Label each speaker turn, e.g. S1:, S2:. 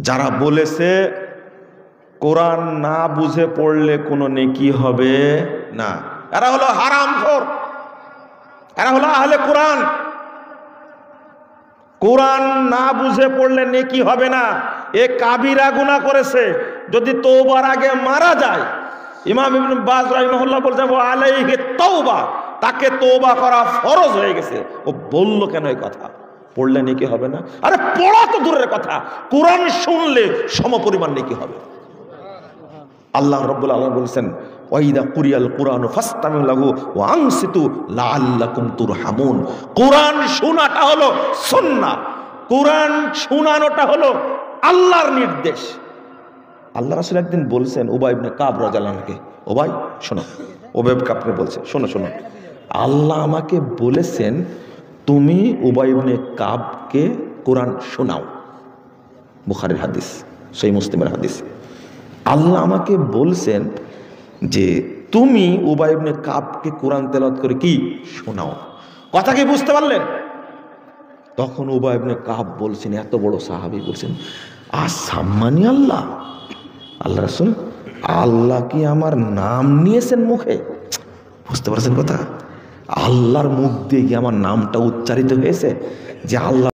S1: যারা বলেছে কোরআন না বুঝে পড়লে কোনো নেকি হবে না, এরা হলো হারামখোর, এরা হলো আহলে কোরআন। কোরআন না বুঝে পড়লে নেকি হবে না, এ কাবিরা গুনাহ করেছে। যদি তওবার আগে মারা যায়, ইমাম ইবনে বাজ রাহিমাহুল্লাহ বলছেন ওয়া আলাইহি তাওবা, তাকে তওবা করা ফরজ হয়ে গেছে। ও বলল কেন এই কথা? পড়লে নেকি হবে না? আরে পড়া তো দূরের কথা, কোরআন শুনলে সমপরিমাণ নেকি হবে। আল্লাহ রাব্বুল আলামিন বলেছেন ওয়াইদা কুরিয়াল কুরআনু ফাসতামিউ লাহু ওয়া আনসিতু লাআল্লাকুম তুরহামুন। কোরআন শোনাটা হলো সুন্নাহ, কোরআন শোনানোটা হলো আল্লাহর নির্দেশ। আল্লাহ রাসূল একদিন বলছেন উবাই ইবনে কাব রাদিয়াল্লাহু আনহুকে, ওবাই শোনো, উবাই ইবনে কাবকে বলছে শোনো শোনো, আল্লাহ আমাকে বলেছেন তুমি উবাই ইবনে কাবকে কোরআন শোনাও। বুখারীর হাদিস, সহিহ মুসলিমের হাদিস। আল্লাহ আমাকে বলছেন যে তুমি উবাই ইবনে কাবকে কোরআন তেলাওয়াত করে কি শোনাও। কথা কি বুঝতে পারলেন? তখন উবাই ইবনে কাব বলছেন, এত বড় সাহাবী বলছেন আসাম্মানি আল্লাহ, আল্লাহ রাসূল আল্লাহ কি আমার নাম নিয়েছেন মুখে? বুঝতে পারছেন কথা? আল্লাহর মুখ দিয়ে কি আমার নামটা উচ্চারিত হয়েছে যে আল্লাহ